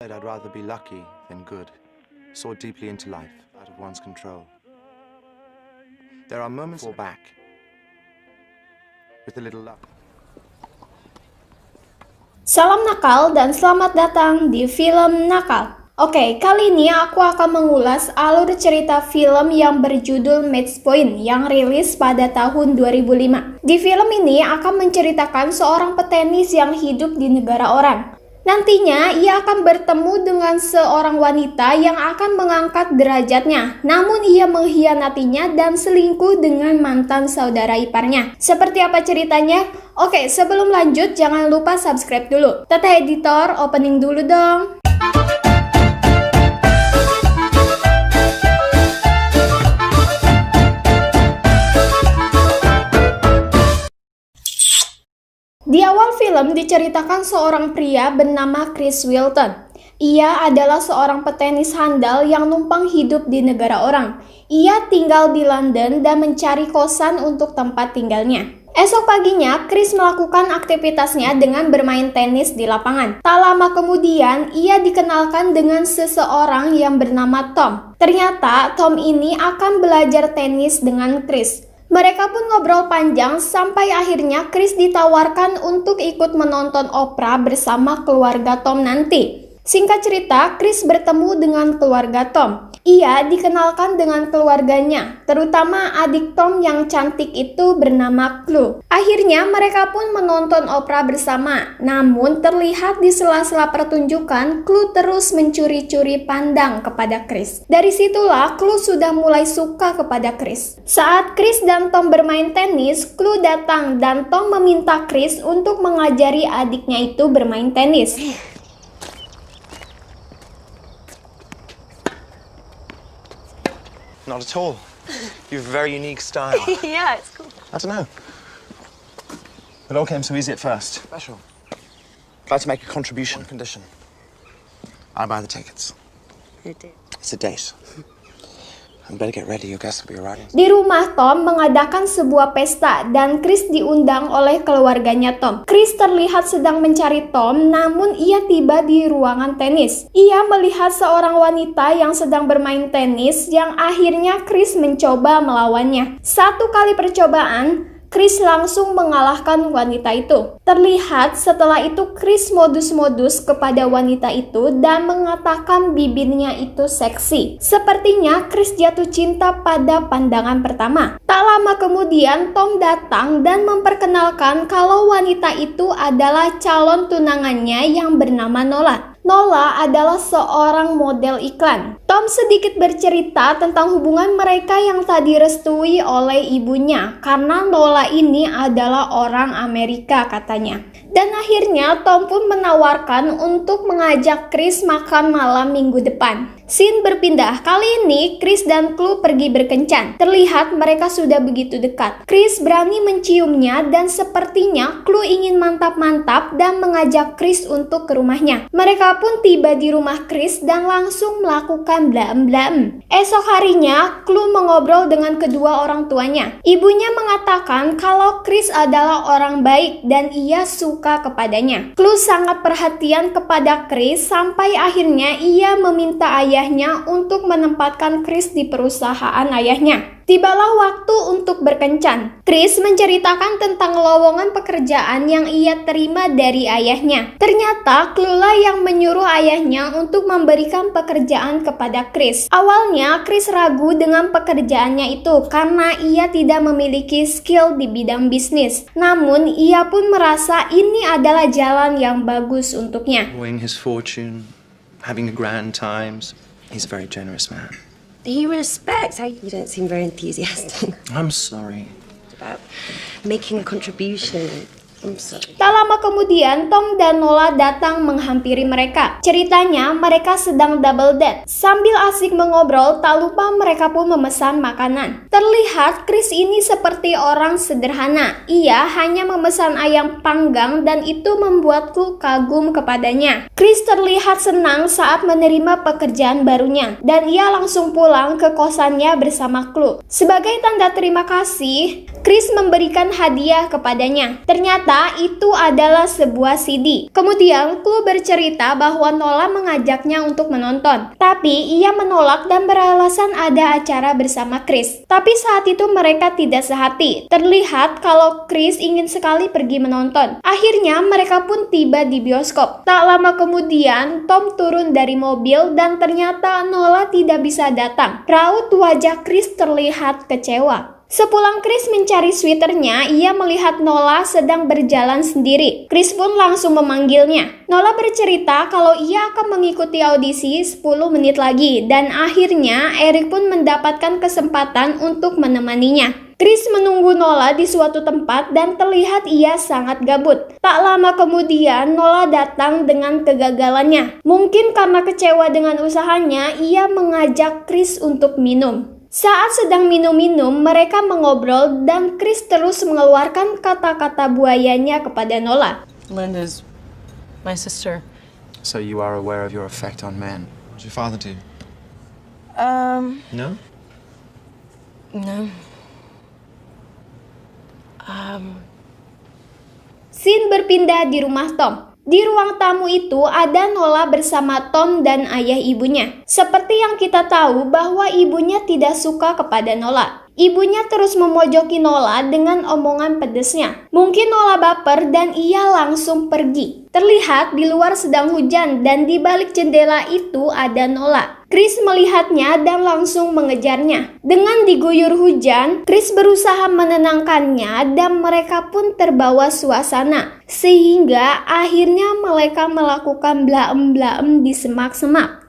I'd rather be lucky than good. Saw deeply into life, out of one's control. There are moments fall back. With a little luck. Salam nakal dan selamat datang di Film Nakal. Oke, kali ini aku akan mengulas alur cerita film yang berjudul Match Point yang rilis pada tahun 2005. Di film ini akan menceritakan seorang petenis yang hidup di negara orang. Nantinya ia akan bertemu dengan seorang wanita yang akan mengangkat derajatnya. Namun ia mengkhianatinya dan selingkuh dengan mantan saudara iparnya. Seperti apa ceritanya? Oke, sebelum lanjut jangan lupa subscribe dulu. Teteh editor, opening dulu dong. Di awal film diceritakan seorang pria bernama Chris Wilton. Ia adalah seorang petenis handal yang numpang hidup di negara orang. Ia tinggal di London dan mencari kosan untuk tempat tinggalnya. Esok paginya, Chris melakukan aktivitasnya dengan bermain tenis di lapangan. Tak lama kemudian, ia dikenalkan dengan seseorang yang bernama Tom. Ternyata, Tom ini akan belajar tenis dengan Chris. Mereka pun ngobrol panjang sampai akhirnya Chris ditawarkan untuk ikut menonton opera bersama keluarga Tom nanti. Singkat cerita, Chris bertemu dengan keluarga Tom. Ia dikenalkan dengan keluarganya, terutama adik Tom yang cantik itu bernama Chloe. Akhirnya mereka pun menonton opera bersama. Namun terlihat di sela-sela pertunjukan, Chloe terus mencuri-curi pandang kepada Chris. Dari situlah Chloe sudah mulai suka kepada Chris. Saat Chris dan Tom bermain tenis, Chloe datang dan Tom meminta Chris untuk mengajari adiknya itu bermain tenis. Not at all. You have a very unique style. Yeah, it's cool. I don't know. It all came so easy at first. Special. I'd like to make a contribution. One condition. I buy the tickets. You did. It's a date. You better get ready, your guests will be arriving. Di rumah Tom mengadakan sebuah pesta dan Chris diundang oleh keluarganya Tom. Chris terlihat sedang mencari Tom, namun ia tiba di ruangan tenis. Ia melihat seorang wanita yang sedang bermain tenis yang akhirnya Chris mencoba melawannya. Satu kali percobaan, Chris langsung mengalahkan wanita itu. Terlihat setelah itu Chris modus-modus kepada wanita itu dan mengatakan bibirnya itu seksi. Sepertinya Chris jatuh cinta pada pandangan pertama. Tak lama kemudian Tom datang dan memperkenalkan kalau wanita itu adalah calon tunangannya yang bernama Nola. Nola adalah seorang model iklan. Tom sedikit bercerita tentang hubungan mereka yang tak direstui oleh ibunya karena Nola ini adalah orang Amerika katanya. Dan akhirnya Tom pun menawarkan untuk mengajak Chris makan malam minggu depan. Scene berpindah, kali ini Chris dan Chloe pergi berkencan. Terlihat mereka sudah begitu dekat. Chris berani menciumnya dan sepertinya Chloe ingin mantap-mantap dan mengajak Chris untuk ke rumahnya. Mereka pun tiba di rumah Chris dan langsung melakukan blaem-blaem. Esok harinya, Chloe mengobrol dengan kedua orang tuanya. Ibunya mengatakan kalau Chris adalah orang baik dan ia suka kepadanya. Chloe sangat perhatian kepada Chris sampai akhirnya ia meminta ayahnya untuk menempatkan Chris di perusahaan ayahnya. Tibalah waktu untuk berkencan. Chris menceritakan tentang lowongan pekerjaan yang ia terima dari ayahnya. Ternyata Chloe yang menyuruh ayahnya untuk memberikan pekerjaan kepada Chris. Awalnya Chris ragu dengan pekerjaannya itu karena ia tidak memiliki skill di bidang bisnis. Namun ia pun merasa ini adalah jalan yang bagus untuknya. Enjoying his fortune, having a grand times. He's a very generous man. He respects. You don't seem very enthusiastic I'm sorry. about making a contribution. I'm sorry. Tak lama kemudian, Tom dan Nola datang menghampiri mereka. Ceritanya, mereka sedang double date. Sambil asik mengobrol, tak lupa mereka pun memesan makanan. Terlihat Chris ini seperti orang sederhana. Ia hanya memesan ayam panggang dan itu membuatku kagum kepadanya. Chris terlihat senang saat menerima pekerjaan barunya dan ia langsung pulang ke kosannya bersama Chloe. Sebagai tanda terima kasih, Chris memberikan hadiah kepadanya. Ternyata Ternyata itu adalah sebuah CD. Kemudian Chloe bercerita bahwa Nola mengajaknya untuk menonton, tapi ia menolak dan beralasan ada acara bersama Chris. Tapi saat itu mereka tidak sehati. Terlihat kalau Chris ingin sekali pergi menonton. Akhirnya mereka pun tiba di bioskop. Tak lama kemudian Tom turun dari mobil dan ternyata Nola tidak bisa datang. Raut wajah Chris terlihat kecewa. Sepulang Chris mencari sweaternya, ia melihat Nola sedang berjalan sendiri. Chris pun langsung memanggilnya. Nola bercerita kalau ia akan mengikuti audisi 10 menit lagi dan akhirnya Eric pun mendapatkan kesempatan untuk menemaninya. Chris menunggu Nola di suatu tempat dan terlihat ia sangat gabut. Tak lama kemudian Nola datang dengan kegagalannya. Mungkin karena kecewa dengan usahanya, ia mengajak Chris untuk minum. Saat sedang minum-minum, mereka mengobrol dan Chris terus mengeluarkan kata-kata buayanya kepada Nola. Linda's my sister. So you are aware of your effect on men. What's your father do? No? No. Scene berpindah di rumah Tom. Di ruang tamu itu ada Nola bersama Tom dan ayah ibunya. Seperti yang kita tahu bahwa ibunya tidak suka kepada Nola. Ibunya terus memojoki Nola dengan omongan pedesnya. Mungkin Nola baper dan ia langsung pergi. Terlihat di luar sedang hujan dan di balik jendela itu ada Nola. Chris melihatnya dan langsung mengejarnya. Dengan diguyur hujan, Chris berusaha menenangkannya dan mereka pun terbawa suasana. Sehingga akhirnya mereka melakukan blaem-blaem di semak-semak.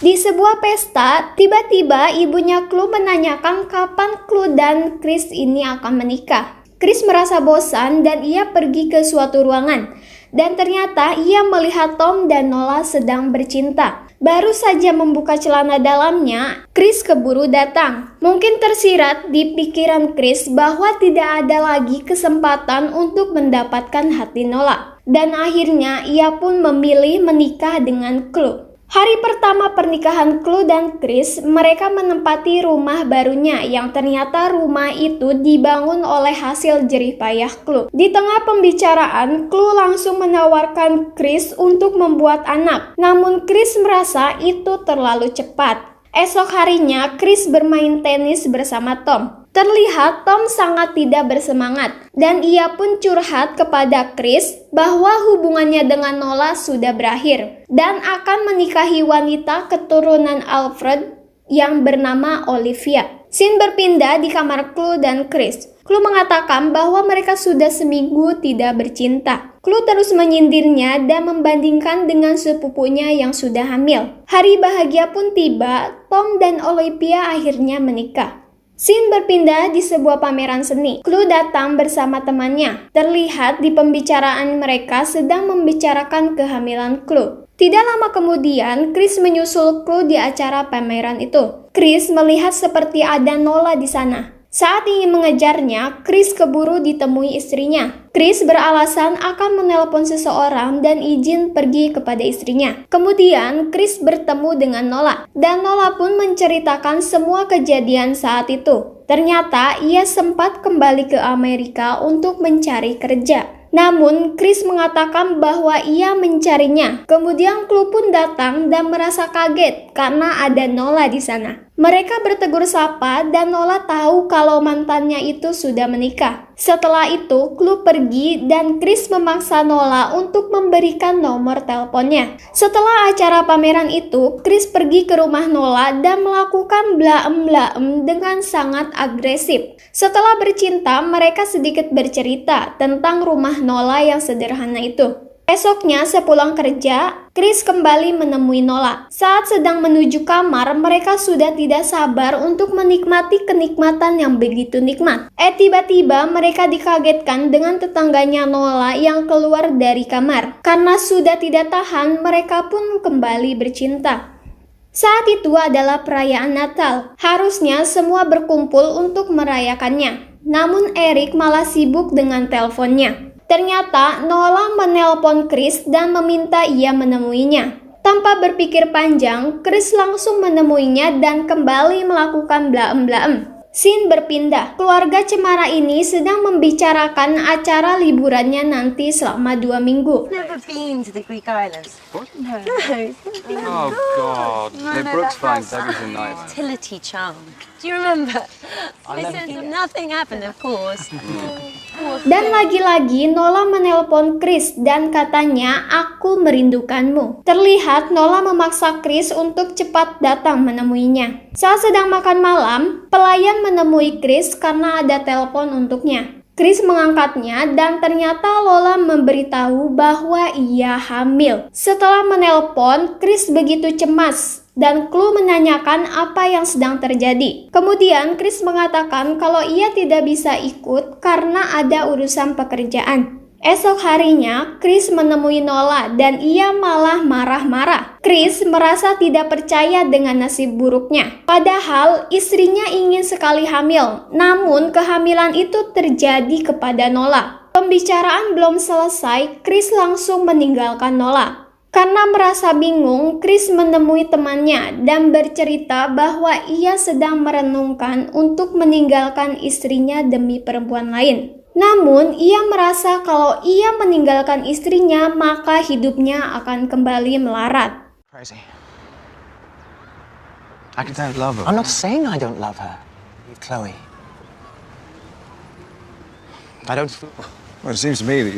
Di sebuah pesta, tiba-tiba ibunya Chloe menanyakan kapan Chloe dan Chris ini akan menikah. Chris merasa bosan dan ia pergi ke suatu ruangan. Dan ternyata ia melihat Tom dan Nola sedang bercinta. Baru saja membuka celana dalamnya, Chris keburu datang. Mungkin tersirat di pikiran Chris bahwa tidak ada lagi kesempatan untuk mendapatkan hati Nola. Dan akhirnya ia pun memilih menikah dengan Chloe. Hari pertama pernikahan Chloe dan Chris, mereka menempati rumah barunya yang ternyata rumah itu dibangun oleh hasil jerih payah Chloe. Di tengah pembicaraan, Chloe langsung menawarkan Chris untuk membuat anak. Namun Chris merasa itu terlalu cepat. Esok harinya, Chris bermain tenis bersama Tom. Terlihat Tom sangat tidak bersemangat dan ia pun curhat kepada Chris bahwa hubungannya dengan Nola sudah berakhir dan akan menikahi wanita keturunan Alfred yang bernama Olivia. Scene berpindah di kamar Chloe dan Chris. Chloe mengatakan bahwa mereka sudah seminggu tidak bercinta. Chloe terus menyindirnya dan membandingkan dengan sepupunya yang sudah hamil. Hari bahagia pun tiba, Tom dan Olivia akhirnya menikah. Scene berpindah di sebuah pameran seni. Chloe datang bersama temannya. Terlihat di pembicaraan mereka sedang membicarakan kehamilan Chloe. Tidak lama kemudian, Chris menyusul Chloe di acara pameran itu. Chris melihat seperti ada Nola di sana. Saat ingin mengejarnya, Chris keburu ditemui istrinya. Chris beralasan akan menelpon seseorang dan izin pergi kepada istrinya. Kemudian, Chris bertemu dengan Nola. Dan Nola pun menceritakan semua kejadian saat itu. Ternyata, ia sempat kembali ke Amerika untuk mencari kerja. Namun, Chris mengatakan bahwa ia mencarinya. Kemudian Chloe pun datang dan merasa kaget karena ada Nola di sana. Mereka bertegur sapa dan Nola tahu kalau mantannya itu sudah menikah. Setelah itu, Chloe pergi dan Chris memaksa Nola untuk memberikan nomor teleponnya. Setelah acara pameran itu, Chris pergi ke rumah Nola dan melakukan blaem-blaem dengan sangat agresif. Setelah bercinta, mereka sedikit bercerita tentang rumah Nola yang sederhana itu. Esoknya sepulang kerja, Chris kembali menemui Nola. Saat sedang menuju kamar, mereka sudah tidak sabar untuk menikmati kenikmatan yang begitu nikmat. Tiba-tiba mereka dikagetkan dengan tetangganya Nola yang keluar dari kamar. Karena sudah tidak tahan, mereka pun kembali bercinta. Saat itu adalah perayaan Natal. Harusnya semua berkumpul untuk merayakannya. Namun Eric malah sibuk dengan teleponnya. Ternyata Nola menelpon Chris dan meminta ia menemuinya. Tanpa berpikir panjang, Chris langsung menemuinya dan kembali melakukan blaem-blaem. Scene berpindah. Keluarga cemara ini sedang membicarakan acara liburannya nanti selama 2 minggu. Never been to the Greek islands. What? No. No. Oh, God. Brooke's fine. Debbie's a nightmare. Fertility charm. Do you remember? Listen, nothing happened, of course. Dan lagi-lagi Nola menelpon Chris dan katanya, "Aku merindukanmu." Terlihat Nola memaksa Chris untuk cepat datang menemuinya. Saat sedang makan malam, pelayan menemui Chris karena ada telepon untuknya. Chris mengangkatnya dan ternyata Lola memberitahu bahwa ia hamil. Setelah menelpon, Chris begitu cemas dan Chloe menanyakan apa yang sedang terjadi. Kemudian Chris mengatakan kalau ia tidak bisa ikut karena ada urusan pekerjaan. Esok harinya, Chris menemui Nola dan ia malah marah-marah. Chris merasa tidak percaya dengan nasib buruknya. Padahal istrinya ingin sekali hamil, namun kehamilan itu terjadi kepada Nola. Pembicaraan belum selesai, Chris langsung meninggalkan Nola. Karena merasa bingung, Chris menemui temannya dan bercerita bahwa ia sedang merenungkan untuk meninggalkan istrinya demi perempuan lain. Namun, ia merasa kalau ia meninggalkan istrinya, maka hidupnya akan kembali melarat. Crazy. I don't love her. I'm not saying I don't love her. Chloe. I don't feel... Well, it seems to me that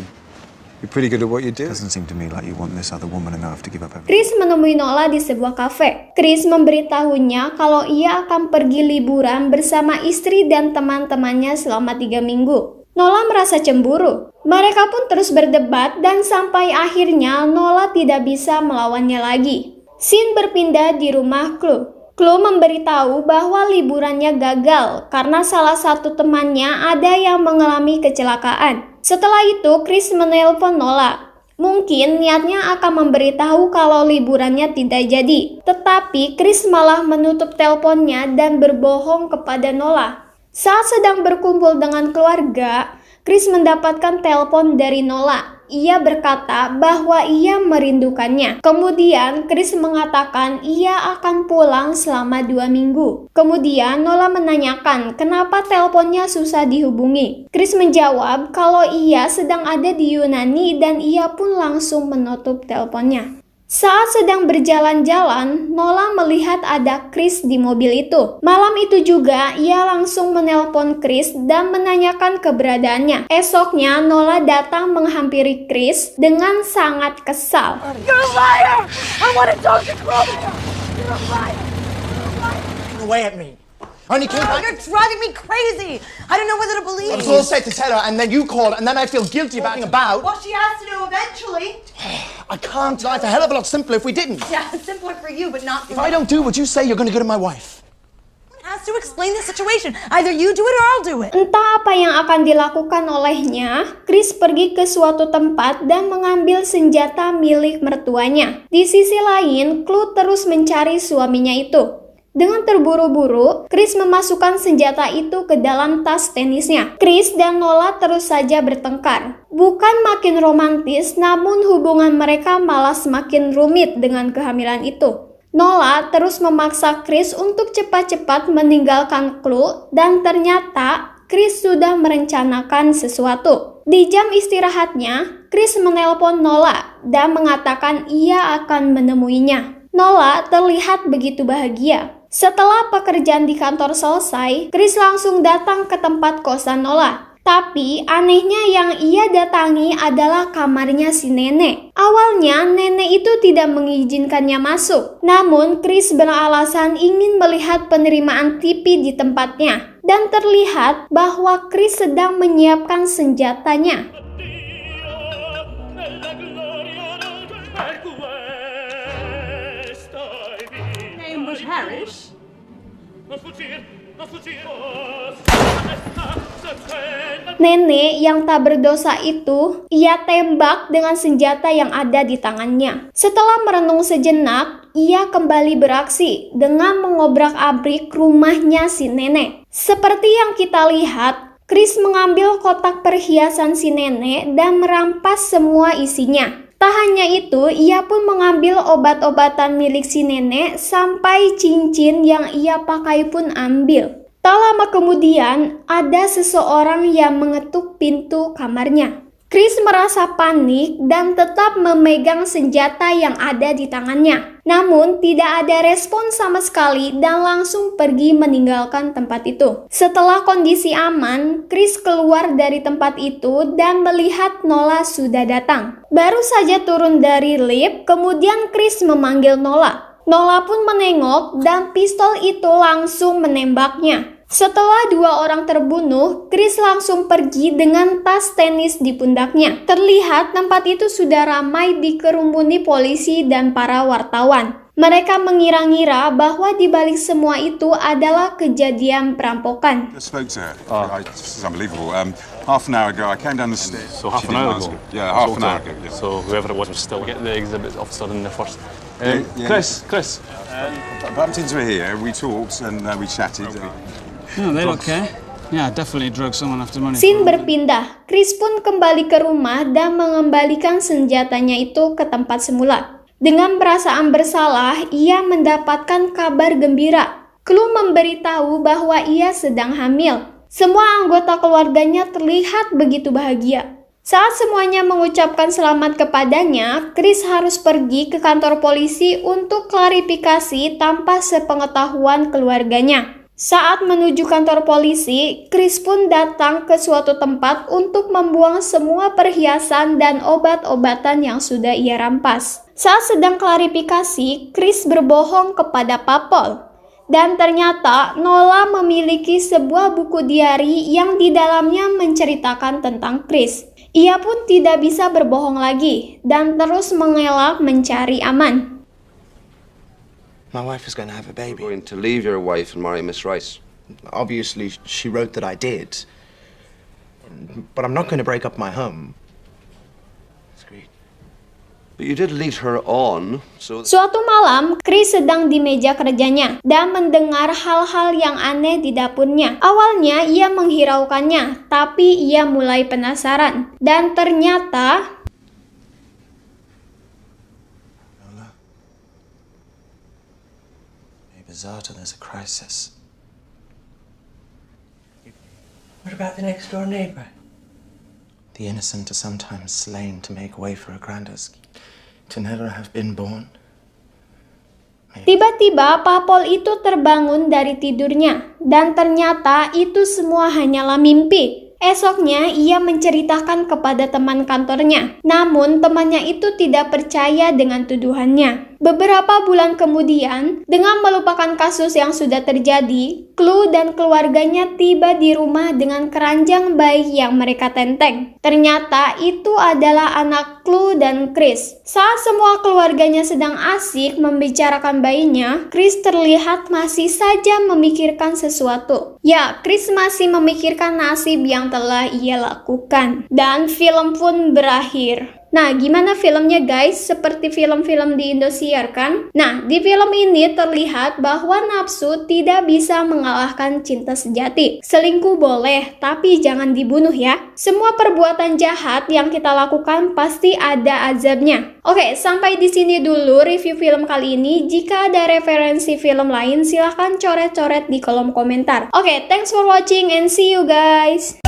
you're pretty good at what you do. Doesn't seem to me like you want this other woman enough to give up everything. Chris menemui Nola di sebuah kafe. Chris memberitahunya kalau ia akan pergi liburan bersama istri dan teman-temannya selama 3 minggu. Nola merasa cemburu. Mereka pun terus berdebat dan sampai akhirnya Nola tidak bisa melawannya lagi. Scene berpindah di rumah Chloe. Chloe memberitahu bahwa liburannya gagal karena salah satu temannya ada yang mengalami kecelakaan. Setelah itu, Chris menelpon Nola. Mungkin niatnya akan memberitahu kalau liburannya tidak jadi. Tetapi Chris malah menutup teleponnya dan berbohong kepada Nola. Saat sedang berkumpul dengan keluarga, Chris mendapatkan telepon dari Nola. Ia berkata bahwa ia merindukannya. Kemudian Chris mengatakan ia akan pulang selama 2 minggu. Kemudian Nola menanyakan kenapa teleponnya susah dihubungi. Chris menjawab kalau ia sedang ada di Yunani dan ia pun langsung menutup teleponnya. Saat sedang berjalan-jalan, Nola melihat ada Chris di mobil itu. Malam itu juga, ia langsung menelpon Chris dan menanyakan keberadaannya. Esoknya, Nola datang menghampiri Chris dengan sangat kesal. You're a liar! I want to talk to Chloe! You're a liar! Away at me. I only came back... You're driving me crazy! I don't know whether to believe I was you. all set to tell her, and then you called, and then I feel guilty about... Well, she has to know eventually. I can't. It's a hell of a lot simpler if we didn't. Yeah, it's simpler for you, but not for If I don't do what you say, you're going to go to my wife. Someone has to explain the situation. Either you do it or I'll do it. Entah apa yang akan dilakukan olehnya, Chris pergi ke suatu tempat dan mengambil senjata milik mertuanya. Di sisi lain, Chloe terus mencari suaminya itu. Dengan terburu-buru, Chris memasukkan senjata itu ke dalam tas tenisnya. Chris dan Nola terus saja bertengkar. Bukan makin romantis, namun hubungan mereka malah semakin rumit dengan kehamilan itu. Nola terus memaksa Chris untuk cepat-cepat meninggalkan Chloe dan ternyata Chris sudah merencanakan sesuatu. Di jam istirahatnya, Chris menelpon Nola dan mengatakan ia akan menemuinya. Nola terlihat begitu bahagia. Setelah pekerjaan di kantor selesai, Chris langsung datang ke tempat kosan Nola. Tapi anehnya yang ia datangi adalah kamarnya si nenek. Awalnya nenek itu tidak mengizinkannya masuk. Namun Chris beralasan ingin melihat penerimaan TV di tempatnya. Dan terlihat bahwa Chris sedang menyiapkan senjatanya. Harris? Nenek yang tak berdosa itu, ia tembak dengan senjata yang ada di tangannya. Setelah merenung sejenak, ia kembali beraksi dengan mengobrak-abrik rumahnya si nenek. Seperti yang kita lihat, Chris mengambil kotak perhiasan si nenek dan merampas semua isinya. Tak hanya itu, ia pun mengambil obat-obatan milik si nenek sampai cincin yang ia pakai pun ambil. Tak lama kemudian, ada seseorang yang mengetuk pintu kamarnya. Chris merasa panik dan tetap memegang senjata yang ada di tangannya. Namun, tidak ada respon sama sekali dan langsung pergi meninggalkan tempat itu. Setelah kondisi aman, Chris keluar dari tempat itu dan melihat Nola sudah datang. Baru saja turun dari lift, kemudian Chris memanggil Nola. Nola pun menengok dan pistol itu langsung menembaknya. Setelah 2 orang terbunuh, Chris langsung pergi dengan tas tenis di pundaknya. Terlihat tempat itu sudah ramai dikerumuni polisi dan para wartawan. Mereka mengira-ngira bahwa di balik semua itu adalah kejadian perampokan. I spoke to her. This is unbelievable. Half an hour ago, I came down the stairs. So half an hour ago? Yeah, half an hour ago. Yeah. So whoever it was still get the exhibit officer in there first. Yeah. Chris. Bumped into her here. We talked and we chatted. No, they don't care. Yeah, definitely drug someone after money. Scene berpindah. Chris pun kembali ke rumah dan mengembalikan senjatanya itu ke tempat semula. Dengan perasaan bersalah, ia mendapatkan kabar gembira. Clue memberitahu bahwa ia sedang hamil. Semua anggota keluarganya terlihat begitu bahagia. Saat semuanya mengucapkan selamat kepadanya, Chris harus pergi ke kantor polisi untuk klarifikasi tanpa sepengetahuan keluarganya. Saat menuju kantor polisi, Chris pun datang ke suatu tempat untuk membuang semua perhiasan dan obat-obatan yang sudah ia rampas. Saat sedang klarifikasi, Chris berbohong kepada Papol. Dan ternyata Nola memiliki sebuah buku diari yang di dalamnya menceritakan tentang Chris. Ia pun tidak bisa berbohong lagi dan terus mengelak mencari aman. My wife is going to have a baby. Going to leave your wife and marry Miss Rice. Obviously, she wrote that I did. But I'm not going to break up my home. Agreed. But you did lead her on, so... Suatu malam, Chris sedang di meja kerjanya dan mendengar hal-hal yang aneh di dapurnya. Awalnya ia menghiraukannya, tapi ia mulai penasaran. Dan ternyata... Zata, there's a crisis. What about the next door neighbor? The innocent are sometimes slain to make way for a grander scheme. To never have been born. Tiba-tiba Papol itu terbangun dari tidurnya dan ternyata itu semua hanyalah mimpi. Esoknya ia menceritakan kepada teman kantornya, namun temannya itu tidak percaya dengan tuduhannya. Beberapa bulan kemudian, dengan melupakan kasus yang sudah terjadi, Clue dan keluarganya tiba di rumah dengan keranjang bayi yang mereka tenteng. Ternyata itu adalah anak Clue dan Chris. Saat semua keluarganya sedang asik membicarakan bayinya, Chris terlihat masih saja memikirkan sesuatu. Ya, Chris masih memikirkan nasib yang telah ia lakukan. Dan film pun berakhir. Nah, gimana filmnya guys? Seperti film-film di Indosiar kan? Nah, di film ini terlihat bahwa nafsu tidak bisa mengalahkan cinta sejati. Selingkuh boleh, tapi jangan dibunuh ya. Semua perbuatan jahat yang kita lakukan pasti ada azabnya. Oke, sampai di sini dulu review film kali ini. Jika ada referensi film lain, silahkan coret-coret di kolom komentar. Oke, thanks for watching and see you guys!